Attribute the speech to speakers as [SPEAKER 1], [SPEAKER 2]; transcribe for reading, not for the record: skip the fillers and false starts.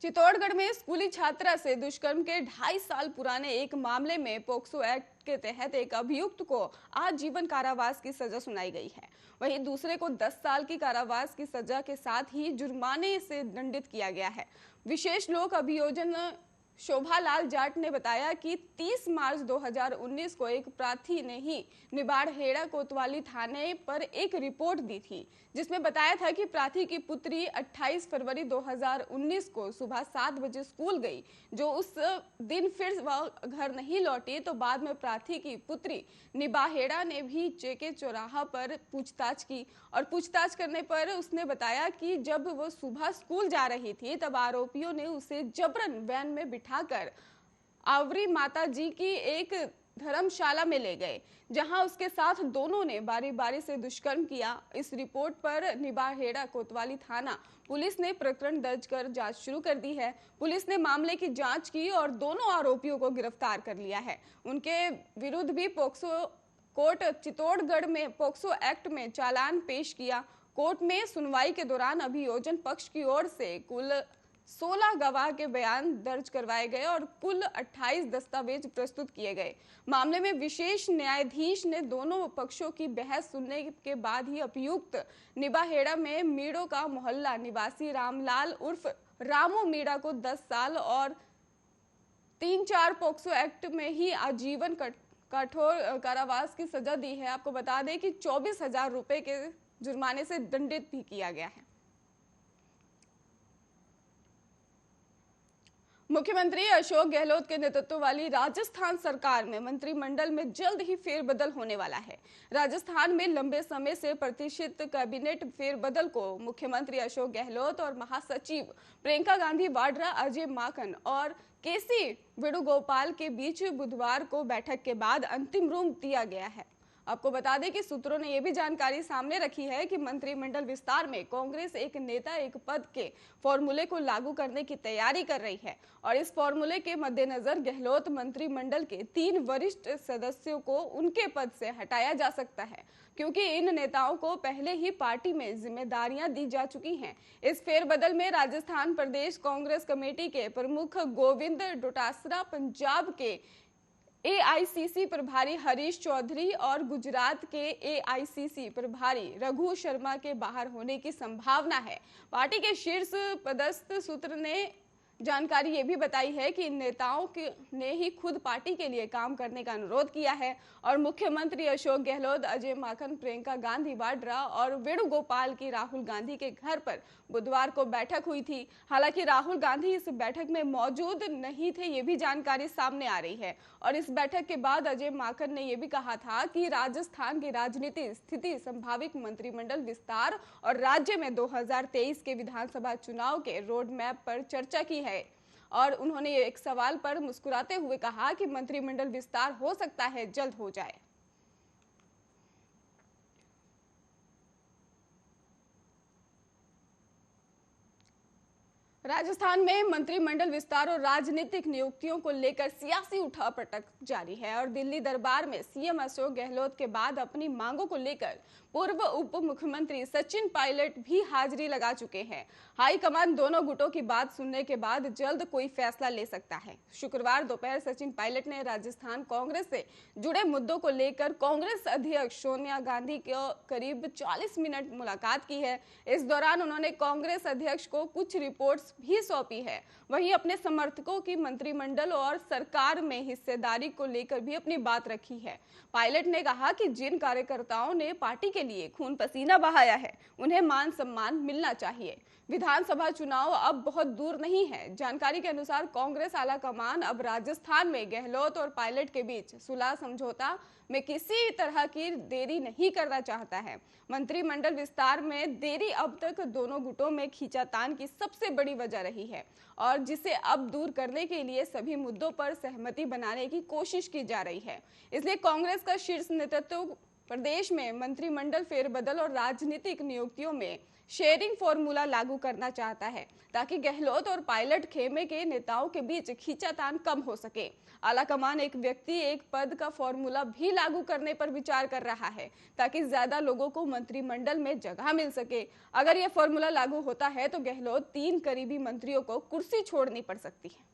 [SPEAKER 1] चित्तौड़गढ़ में स्कूली छात्रा से दुष्कर्म के 2.5 साल पुराने एक मामले में पोक्सो एक्ट के तहत एक अभियुक्त को आजीवन कारावास की सजा सुनाई गई है। वहीं दूसरे को 10 साल की कारावास की सजा के साथ ही जुर्माने से दंडित किया गया है। विशेष लोक अभियोजन शोभालाल जाट ने बताया कि 30 मार्च 2019 को एक प्रार्थी ने ही निबाड़-हेड़ा कोतवाली थाने पर एक रिपोर्ट दी थी, जिसमें बताया था कि प्रार्थी की पुत्री 28 फरवरी 2019 को सुबह 7 बजे स्कूल गई, जो उस दिन फिर वह घर नहीं लौटी। तो बाद में प्रार्थी की पुत्री निबाड़-हेड़ा ने भी जेके चौराहा पर पूछताछ की और पूछताछ करने पर उसने बताया कि जब वो सुबह स्कूल जा रही थी तब आरोपियों ने उसे जबरन वैन में बिठाकर आवरी माता जी की एक धर्मशाला में ले गए, जहां उसके साथ दोनों ने बारी बारी से दुष्कर्म किया। इस रिपोर्ट पर निबाड़-हेड़ा कोतवाली थाना पुलिस ने प्रकरण दर्ज कर जांच शुरू कर दी है। पुलिस ने मामले की जांच की और दोनों आरोपियों को गिरफ्तार कर लिया है। उनके विरुद्ध भी पोक्सो कोर्ट चित्तौड़गढ़ में पोक्सो एक्ट में चालान पेश किया। कोर्ट में सुनवाई के दौरान अभियोजन पक्ष की ओर से कुल 16 गवाह के बयान दर्ज करवाए गए और कुल 28 दस्तावेज प्रस्तुत किए गए। मामले में विशेष न्यायाधीश ने दोनों पक्षों की बहस सुनने के बाद ही अभियुक्त निबाड़-हेड़ा में मीड़ो का मोहल्ला निवासी रामलाल उर्फ रामू मीणा को 10 साल और 3-4 पोक्सो एक्ट में ही आजीवन कठोर कारावास की सजा दी है। आपको बता दें कि 24,000 रुपए के जुर्माने से दंडित भी किया गया है। मुख्यमंत्री अशोक गहलोत के नेतृत्व वाली राजस्थान सरकार में मंत्रिमंडल में जल्द ही फेरबदल होने वाला है। राजस्थान में लंबे समय से प्रतीक्षित कैबिनेट फेरबदल को मुख्यमंत्री अशोक गहलोत और महासचिव प्रियंका गांधी वाड्रा, अजय माकन और केसी वेणुगोपाल के बीच बुधवार को बैठक के बाद अंतिम रूप दिया गया है। आपको बता दें कि सूत्रों ने यह भी जानकारी सामने रखी है कि मंत्रिमंडल विस्तार में कांग्रेस एक नेता एक पद के फॉर्मूले को लागू करने की तैयारी कर रही है और इस फॉर्मूले के मद्देनजर गहलोत मंत्रिमंडल के 3 वरिष्ठ सदस्यों को उनके पद से हटाया जा सकता है, क्योंकि इन नेताओं को पहले ही पार्टी में जिम्मेदारियां दी जा चुकी हैं। इस फेरबदल में राजस्थान प्रदेश कांग्रेस कमेटी के प्रमुख गोविंद डोटासरा, पंजाब के एआईसीसी प्रभारी हरीश चौधरी और गुजरात के एआईसीसी प्रभारी रघु शर्मा के बाहर होने की संभावना है। पार्टी के शीर्ष पदस्थ सूत्र ने जानकारी ये भी बताई है कि इन नेताओं ने ही खुद पार्टी के लिए काम करने का अनुरोध किया है और मुख्यमंत्री अशोक गहलोत, अजय माकन, प्रियंका गांधी वाड्रा और वेणुगोपाल की राहुल गांधी के घर पर बुधवार को बैठक हुई थी। हालांकि राहुल गांधी इस बैठक में मौजूद नहीं थे, ये भी जानकारी सामने आ रही है और इस बैठक के बाद अजय माकन ने यह भी कहा था कि राजस्थान की राजनीतिक स्थिति, संभावित मंत्रिमंडल विस्तार और राज्य में 2023 के विधानसभा चुनाव के रोड मैप पर चर्चा की है और उन्होंने एक सवाल पर मुस्कुराते हुए कहा कि मंत्रिमंडल विस्तार हो सकता है जल्द हो जाए। राजस्थान में मंत्रिमंडल विस्तार और राजनीतिक नियुक्तियों को लेकर सियासी उठापटक जारी है और दिल्ली दरबार में सीएम अशोक गहलोत के बाद अपनी मांगों को लेकर पूर्व उप मुख्यमंत्री सचिन पायलट भी हाजिरी लगा चुके हैं। हाईकमान दोनों गुटों की बात सुनने के बाद जल्द कोई फैसला ले सकता है। शुक्रवार दोपहर सचिन पायलट ने राजस्थान कांग्रेस से जुड़े मुद्दों को लेकर कांग्रेस अध्यक्ष सोनिया गांधी को करीब 40 मिनट मुलाकात की है। इस दौरान उन्होंने कांग्रेस अध्यक्ष को कुछ रिपोर्ट्स भी सौंपी है। वहीं अपने समर्थकों की मंत्रिमंडल और सरकार में हिस्सेदारी को लेकर भी अपनी बात रखी है। पायलट ने कहा कि जिन कार्यकर्ताओं ने पार्टी के लिए खून पसीना बहाया है, उन्हें मान सम्मान मिलना चाहिए। विधानसभा चुनाव अब बहुत दूर नहीं है। जानकारी के अनुसार कांग्रेस आला कमान अब राजस्थान में गहलोत और पायलट के बीच सुलह समझौता में किसी तरह की देरी नहीं करना चाहता है। मंत्रिमंडल विस्तार में देरी अब तक दोनों गुटों में खींचातान की सबसे बड़ी वजह रही है और जिसे अब दूर करने के लिए सभी मुद्दों पर सहमति बनाने की कोशिश की जा रही है। इसलिए कांग्रेस का शीर्ष नेतृत्व प्रदेश में मंत्रिमंडल फेरबदल और राजनीतिक नियुक्तियों में शेयरिंग फॉर्मूला लागू करना चाहता है, ताकि गहलोत और पायलट खेमे के नेताओं के बीच खींचातान कम हो सके। आलाकमान एक व्यक्ति एक पद का फॉर्मूला भी लागू करने पर विचार कर रहा है, ताकि ज्यादा लोगों को मंत्रिमंडल में जगह मिल सके। अगर यह फॉर्मूला लागू होता है तो गहलोत 3 करीबी मंत्रियों को कुर्सी छोड़नी पड़ सकती है।